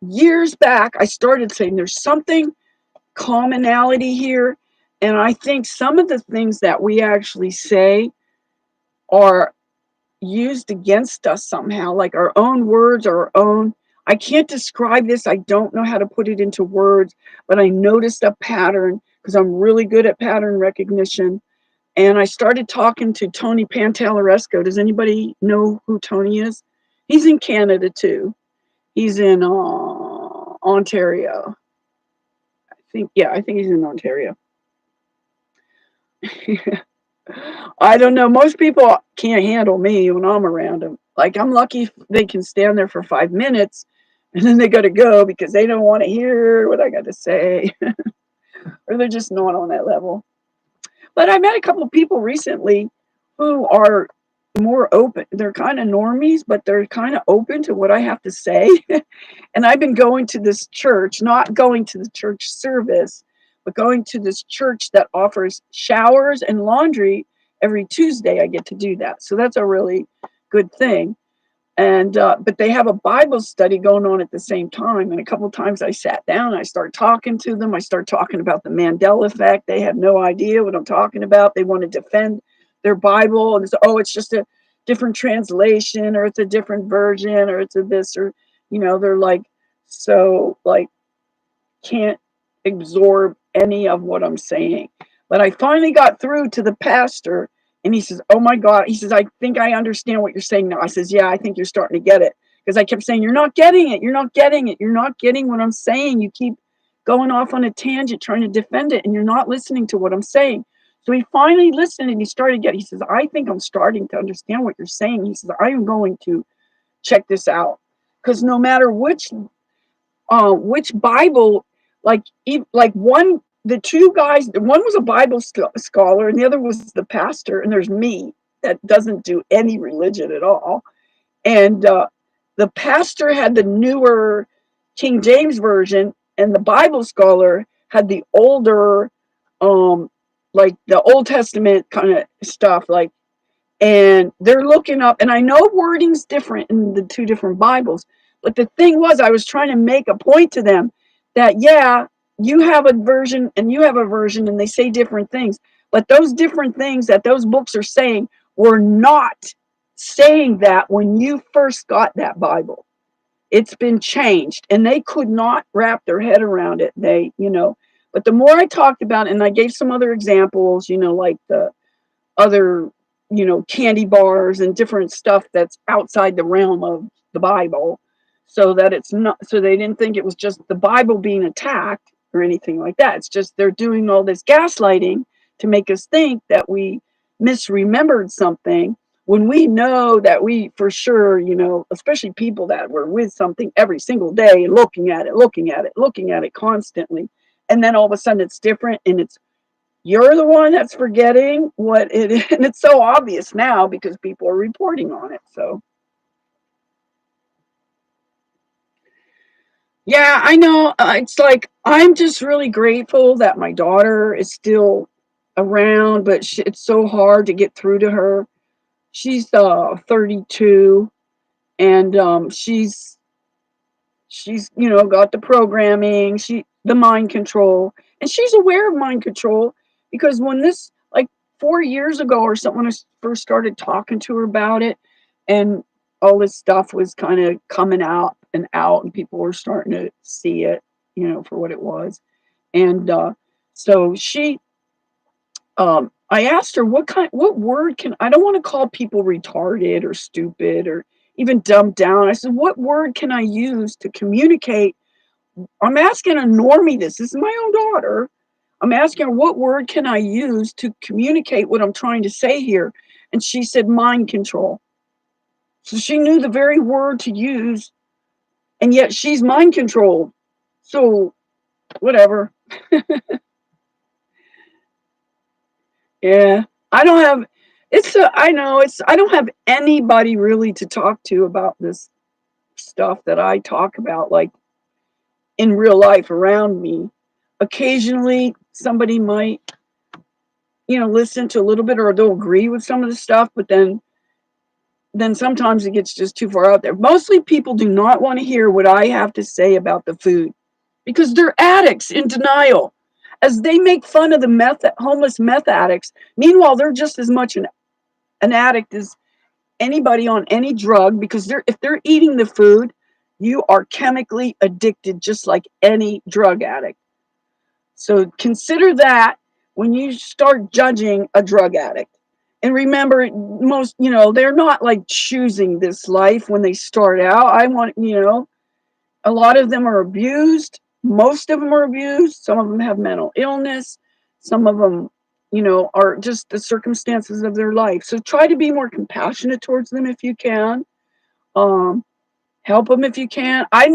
years back. I started saying there's something commonality here. And I think some of the things that we actually say are used against us somehow, like our own words, our own. I can't describe this. I don't know how to put it into words, but I noticed a pattern because I'm really good at pattern recognition. And I started talking to Tony Pantalaresco. Does anybody know who Tony is? He's in Canada too. He's in Ontario. I think he's in Ontario. I don't know. Most people can't handle me when I'm around them. Like, I'm lucky they can stand there for 5 minutes and then they got to go because they don't want to hear what I got to say, or they're just not on that level. But I met a couple of people recently who are more open. They're kind of normies, but they're kind of open to what I have to say. And I've been going to this church, not going to the church service, but going to this church that offers showers and laundry every Tuesday. I get to do that. So that's a really good thing. And but they have a Bible study going on at the same time. And a couple of times I sat down, I start talking to them. I start talking about the Mandela effect. They have no idea what I'm talking about. They want to defend their Bible, and it's just a different translation, or it's a different version, or it's a this, or they're like so like can't absorb any of what I'm saying. But I finally got through to the pastor, and he says, "Oh my God," he says, "I think I understand what you're saying now." I says, "Yeah, I think you're starting to get it." Because I kept saying, "You're not getting it. You're not getting it. You're not getting what I'm saying. You keep going off on a tangent trying to defend it, and you're not listening to what I'm saying." So he finally listened, and he started getting. He says, "I think I'm starting to understand what you're saying." He says, "I am going to check this out, because no matter which Bible, like one, the two guys, one was a Bible scholar and the other was the pastor, and there's me that doesn't do any religion at all, and the pastor had the newer King James version, and the Bible scholar had the older, like the Old Testament kind of stuff, like, and they're looking up, and I know wording's different in the two different Bibles, but the thing was, I was trying to make a point to them that, yeah, you have a version and you have a version, and they say different things, but those different things that those books are saying were not saying that when you first got that Bible. It's been changed, and they could not wrap their head around it. But the more I talked about it, and I gave some other examples, like the other, candy bars and different stuff that's outside the realm of the Bible, so that it's not, so they didn't think it was just the Bible being attacked or anything like that. It's just they're doing all this gaslighting to make us think that we misremembered something, when we know that we for sure, especially people that were with something every single day, looking at it, looking at it, looking at it constantly, and then all of a sudden it's different, and you're the one that's forgetting what it is. And it's so obvious now because people are reporting on it. So, yeah, I know. It's like, I'm just really grateful that my daughter is still around, but it's so hard to get through to her. She's 32, and she's got the programming, the mind control, and she's aware of mind control, because when this, like, 4 years ago or something, when I first started talking to her about it, and all this stuff was kind of coming out, and people were starting to see it, for what it was. And so I asked her, what word I don't want to call people retarded or stupid or even dumbed down. I said, what word can I use to communicate? I'm asking a normie this. This is my own daughter. I'm asking her, what word can I use to communicate what I'm trying to say here? And she said, mind control. So she knew the very word to use, and yet she's mind controlled. So whatever. Yeah. I don't have I know I don't have anybody really to talk to about this stuff that I talk about, like, in real life around me. Occasionally somebody might, listen to a little bit, or they'll agree with some of the stuff, but then sometimes it gets just too far out there. Mostly people do not want to hear what I have to say about the food, because they're addicts in denial. As they make fun of the homeless meth addicts, meanwhile they're just as much an addict as anybody on any drug, because if they're eating the food, you are chemically addicted just like any drug addict. So consider that when you start judging a drug addict. And remember, most, they're not like choosing this life when they start out. A lot of them are abused. Most of them are abused. Some of them have mental illness. Some of them, are just the circumstances of their life. So try to be more compassionate towards them if you can. Um, Help them if you can. I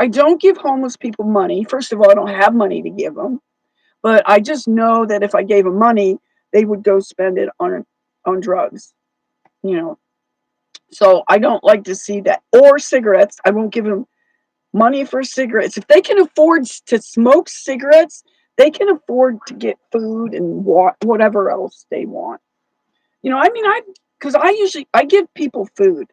don't give homeless people money. First of all, I don't have money to give them. But I just know that if I gave them money, they would go spend it on drugs, you know. So I don't like to see that. Or cigarettes. I won't give them money for cigarettes. If they can afford to smoke cigarettes, they can afford to get food and whatever else they want. I mean, because I give people food,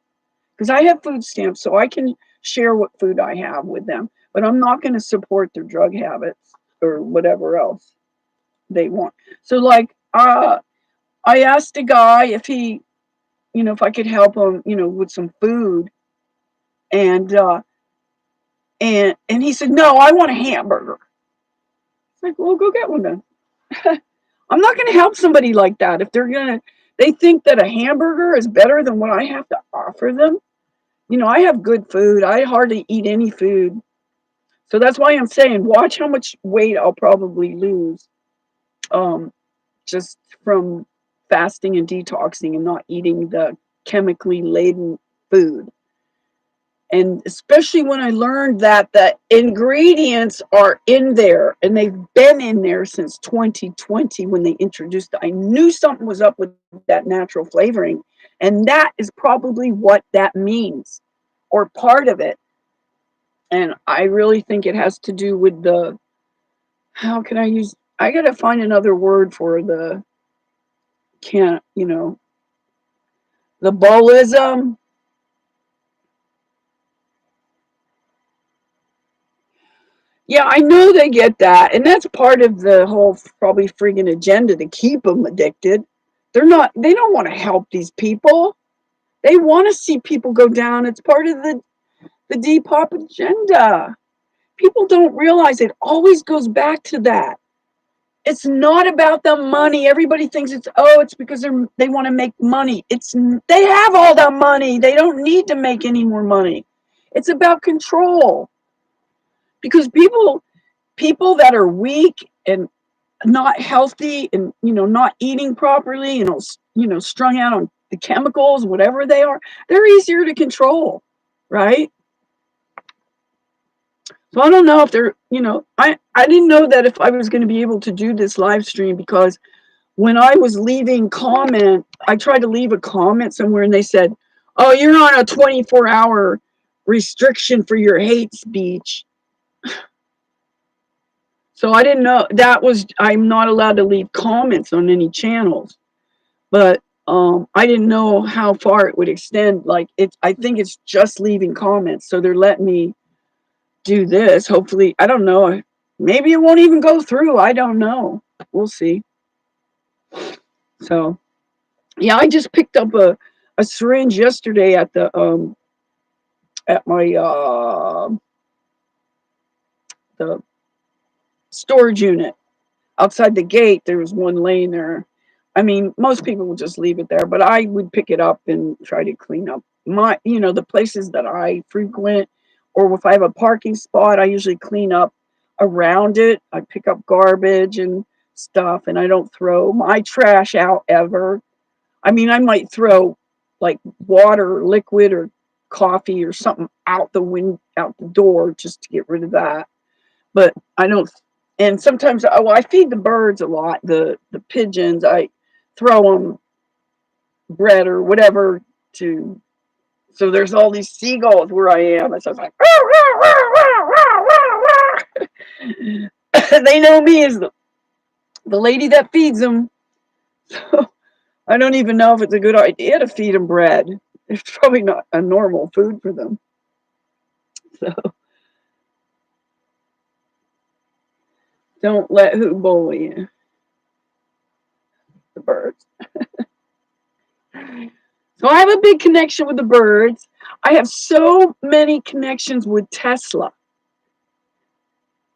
because I have food stamps, so I can share what food I have with them. But I'm not going to support their drug habits or whatever else they want. So, like, I asked a guy if he if I could help him, with some food. And and he said, no, I want a hamburger. It's like, well, go get one then. I'm not going to help somebody like that if they think that a hamburger is better than what I have to offer them. I have good food. I hardly eat any food. So that's why I'm saying, watch how much weight I'll probably lose, um, just from fasting and detoxing and not eating the chemically laden food. And especially when I learned that the ingredients are in there and they've been in there since 2020 when they introduced it. I knew something was up with that natural flavoring. And that is probably what that means, or part of it. And I really think it has to do with how can I got to find another word for can't, the bullism. Yeah, I know they get that, and that's part of the whole probably friggin' agenda to keep them addicted. They don't want to help these people. They want to see people go down. It's part of the Depop agenda. People don't realize it always goes back to that. It's not about the money. Everybody thinks it's because they want to make money. They have all the money. They don't need to make any more money. It's about control. Because people that are weak and not healthy and not eating properly, strung out on the chemicals, whatever they are, they're easier to control, right? So I don't know if I didn't know that if I was going to be able to do this live stream, because when I was leaving I tried to leave a comment somewhere and they said, oh, you're on a 24-hour restriction for your hate speech. So I didn't know I'm not allowed to leave comments on any channels, but I didn't know how far it would extend. I think it's just leaving comments. So they're letting me do this. Hopefully, I don't know. Maybe it won't even go through. I don't know. We'll see. So yeah, I just picked up a syringe yesterday at my the storage unit. Outside the gate, there was one laying there. I mean, most people would just leave it there, but I would pick it up and try to clean up the places that I frequent, or if I have a parking spot, I usually clean up around it. I pick up garbage and stuff, and I don't throw my trash out ever. I mean, I might throw like water, or liquid, or coffee or something out the door just to get rid of that. But I don't. And sometimes, I feed the birds a lot. The pigeons, I throw them bread or whatever to. So there's all these seagulls where I am, and so it's like, they know me as the lady that feeds them. So I don't even know if it's a good idea to feed them bread. It's probably not a normal food for them. So don't let who bully you. The birds. So I have a big connection with the birds. I have so many connections with Tesla.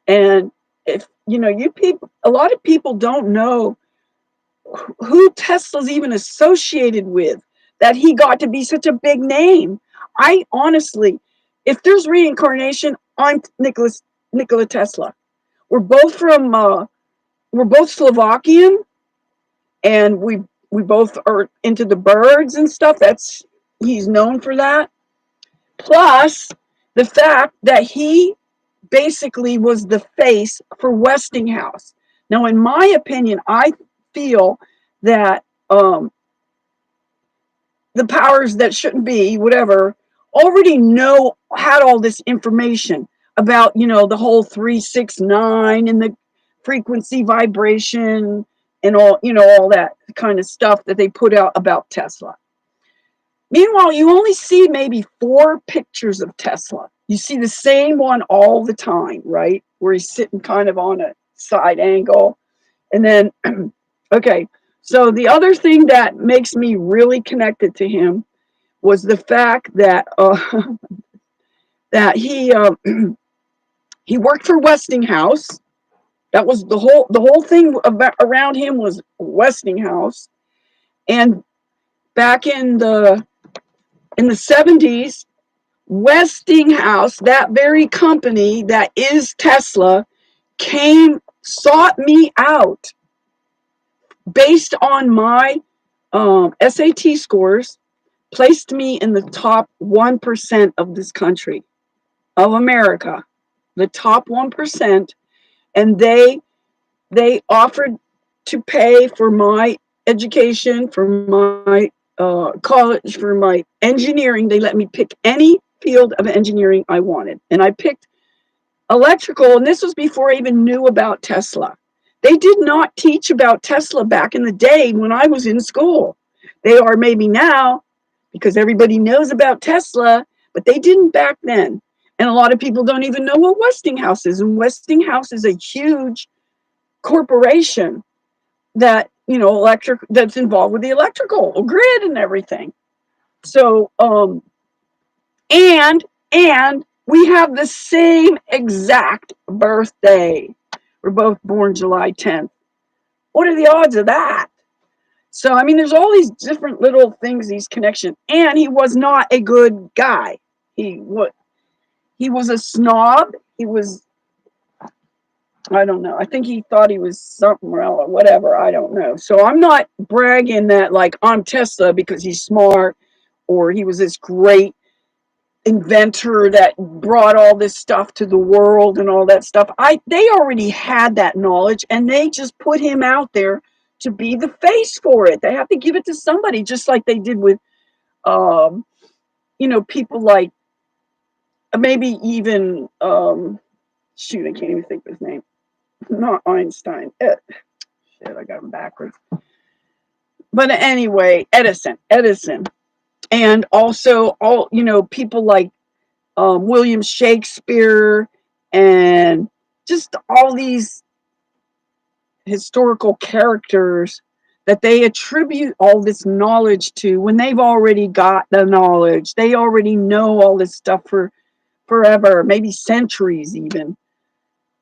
And if you people, a lot of people don't know who Tesla's even associated with, that he got to be such a big name. I honestly, if there's reincarnation, I'm Nikola Tesla. We're both Slovakian, and we both are into the birds and stuff. He's known for that. Plus the fact that he basically was the face for Westinghouse. Now, in my opinion, I feel that the powers that shouldn't be, whatever, already had all this information about, the whole 369 and the frequency vibration and all that kind of stuff that they put out about Tesla. Meanwhile, you only see maybe 4 pictures of Tesla. You see the same one all the time, right? Where he's sitting kind of on a side angle. And then, okay, So the other thing that makes me really connected to him was the fact that that he worked for Westinghouse. That was the whole thing about, around him was Westinghouse. And back in the 70s, Westinghouse, that very company that is Tesla, sought me out based on my SAT scores, placed me in the top 1% of this country, of America, the top 1%. And they offered to pay for my education, for my college, for my engineering. They let me pick any field of engineering I wanted. And I picked electrical, and this was before I even knew about Tesla. They did not teach about Tesla back in the day when I was in school. They are maybe now because everybody knows about Tesla, but they didn't back then. And a lot of people don't even know what Westinghouse is. And Westinghouse is a huge corporation that, that's involved with the electrical grid and everything. So and we have the same exact birthday. We're both born July 10th. What are the odds of that? So I mean, there's all these different little things, these connections. And he was not a good guy. He was a snob. He was, I don't know. I think he thought he was something or whatever. I don't know. So I'm not bragging that like I'm Tesla because he's smart or he was this great inventor that brought all this stuff to the world and all that stuff. They already had that knowledge and they just put him out there to be the face for it. They have to give it to somebody, just like they did with people like maybe even shoot, I can't even think of his name. Not Einstein. Shit, I got him backwards. But anyway, Edison. And also all, people like William Shakespeare and just all these historical characters that they attribute all this knowledge to when they've already got the knowledge. They already know all this stuff for forever, maybe centuries even.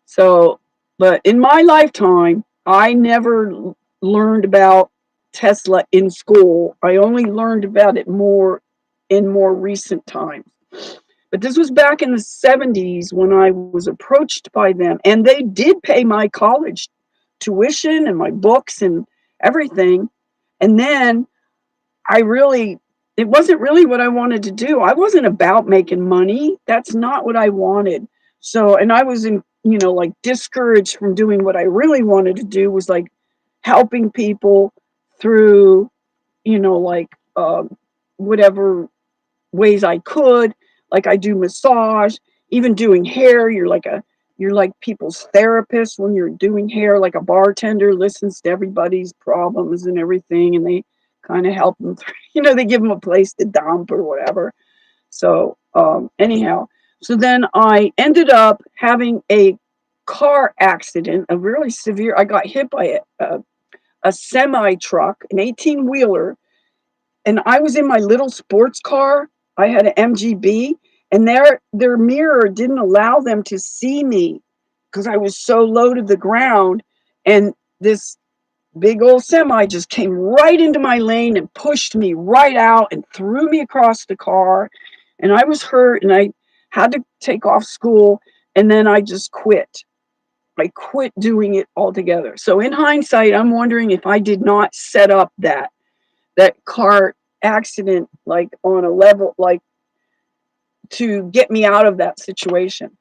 So, but in my lifetime, I never learned about Tesla in school. I only learned about it more in more recent times. But this was back in the 70s when I was approached by them, and they did pay my college tuition and my books and everything. And then it wasn't really what I wanted to do. I wasn't about making money. That's not what I wanted. So, and I was like discouraged from doing what I really wanted to do, was like helping people through, like whatever ways I could. Like I do massage, even doing hair. You're like people's therapist when you're doing hair, like a bartender listens to everybody's problems and everything, and they kind of help them through, they give them a place to dump or whatever. So anyhow, so then I ended up having a car accident, a really severe. I got hit by a semi truck, an 18-wheeler, and I was in my little sports car. I had an MGB, and their mirror didn't allow them to see me because I was so low to the ground. And this big old semi just came right into my lane and pushed me right out and threw me across the car. And I was hurt, and I had to take off school, and then I just quit. I quit doing it altogether. So in hindsight, I'm wondering if I did not set up that car accident, like on a level, like to get me out of that situation.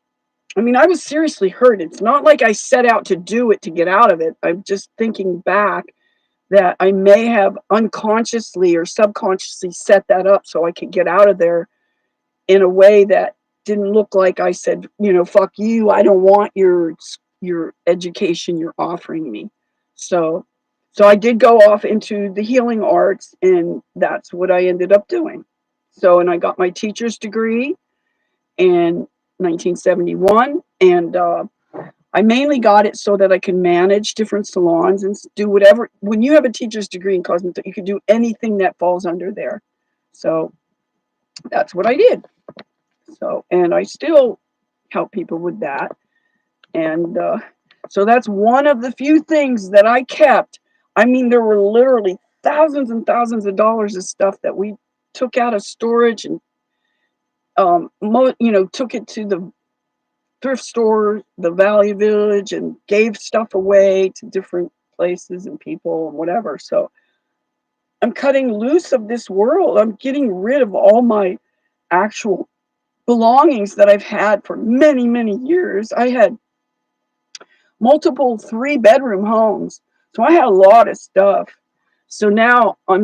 I mean, I was seriously hurt. It's not like I set out to do it to get out of it. I'm just thinking back that I may have unconsciously or subconsciously set that up so I could get out of there in a way that didn't look like I said, fuck you. I don't want your education you're offering me. So I did go off into the healing arts, and that's what I ended up doing. So, and I got my teacher's degree in 1971, and I mainly got it so that I can manage different salons and do whatever. When you have a teacher's degree in cosmetology, you can do anything that falls under there. So that's what I did. So, and I still help people with that. And so that's one of the few things that I kept. I mean, there were literally thousands and thousands of dollars of stuff that we took out of storage and, took it to the thrift store, the Value Village, and gave stuff away to different places and people and whatever. So I'm cutting loose of this world. I'm getting rid of all my actual belongings that I've had for many, many years. I had multiple 3-bedroom homes, so I had a lot of stuff. So now I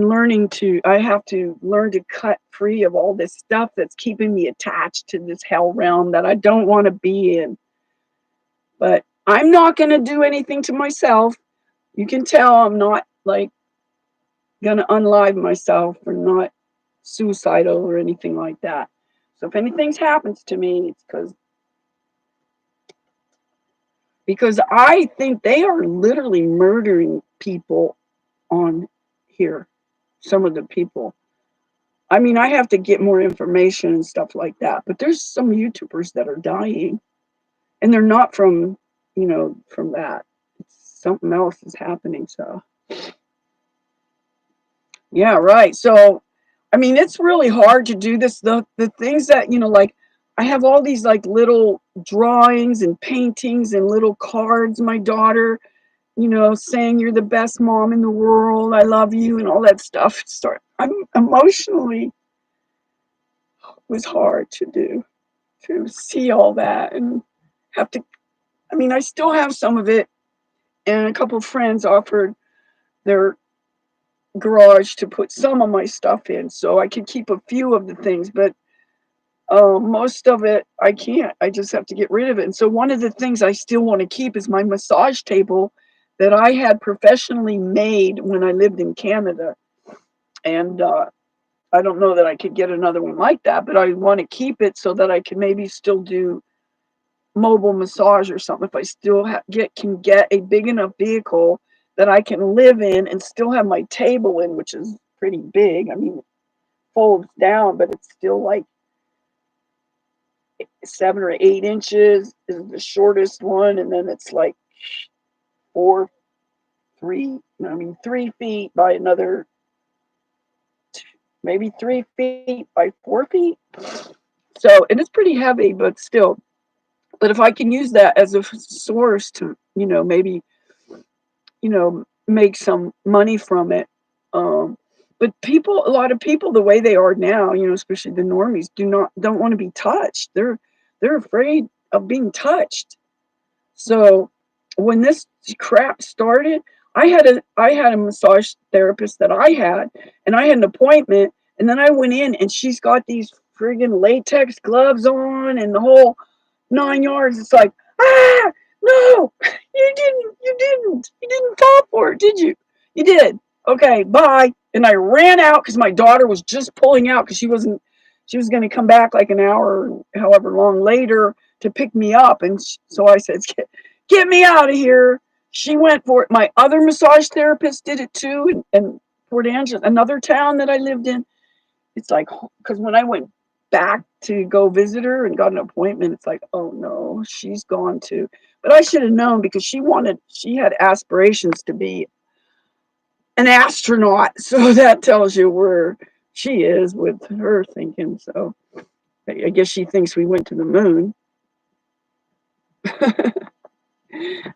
have to learn to cut free of all this stuff that's keeping me attached to this hell realm that I don't want to be in. But I'm not going to do anything to myself. You can tell I'm not like going to unlive myself or not suicidal or anything like that. So if anything happens to me, it's because I think they are literally murdering people on here. Some of the people. I mean, I have to get more information and stuff like that. But there's some YouTubers that are dying, and they're not from that. Something else is happening. So yeah, right. So I mean, it's really hard to do this. The things that like I have all these like little drawings and paintings and little cards. My daughter, saying you're the best mom in the world. I love you and all that stuff. I'm emotionally was hard to do, to see all that and have to. I mean, I still have some of it, and a couple of friends offered their garage to put some of my stuff in so I could keep a few of the things, but most of it I can't. I just have to get rid of it. And so one of the things I still want to keep is my massage table that I had professionally made when I lived in Canada. And I don't know that I could get another one like that, but I want to keep it so that I can maybe still do mobile massage or something if I still can get a big enough vehicle that I can live in and still have my table in, which is pretty big. I mean, it folds down, but it's still like 7 or 8 inches is the shortest one, and then it's like 3 feet by another, maybe 3 feet by 4 feet. So, and it's pretty heavy, but still. But if I can use that as a source to, maybe, make some money from it. But a lot of people, the way they are now, especially the normies, don't want to be touched. They're afraid of being touched. So when this crap started, I had a massage therapist that I had, and I had an appointment, and then I went in, and she's got these friggin' latex gloves on, and the whole 9 yards. It's like, no, you didn't fall for it, did you? You did. Okay, bye. And I ran out because my daughter was just pulling out because she was going to come back like an hour, however long later, to pick me up. And so I said, get me out of here. She went for it. My other massage therapist did it too. And Port Angeles, another town that I lived in, it's like, because when I went back to go visit her and got an appointment, it's like, oh no, she's gone too. But I should have known because she had aspirations to be an astronaut. So that tells you where she is with her thinking. So I guess she thinks we went to the moon.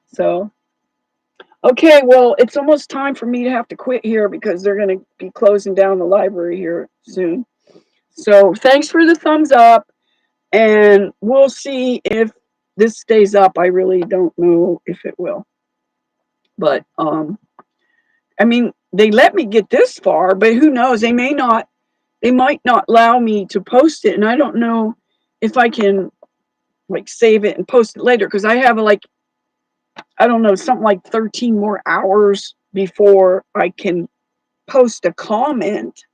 So, okay, well, it's almost time for me to have to quit here because they're going to be closing down the library here soon. So thanks for the thumbs up, and we'll see if this stays up. I really don't know if it will. But I mean, they let me get this far, but who knows? They might not allow me to post it, and I don't know if I can like save it and post it later because I have like, I don't know, something like 13 more hours before I can post a comment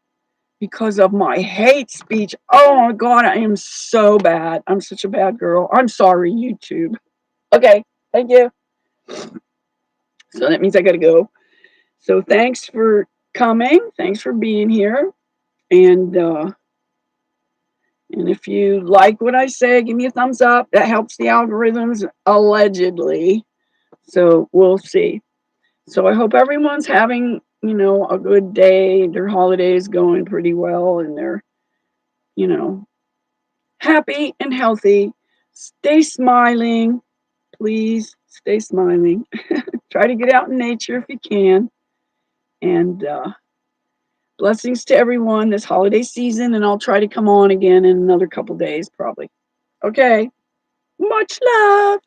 because of my hate speech. Oh my God, I am so bad. I'm such a bad girl. I'm sorry, YouTube. Okay. Thank you. So that means I got to go. So thanks for coming. Thanks for being here. And and if you like what I say, give me a thumbs up. That helps the algorithms allegedly. So we'll see. So I hope everyone's having, a good day. Their holidays going pretty well, and they're, you know, happy and healthy. Stay smiling, please. Stay smiling. Try to get out in nature if you can. And blessings to everyone this holiday season. And I'll try to come on again in another couple days, probably. Okay. Much love.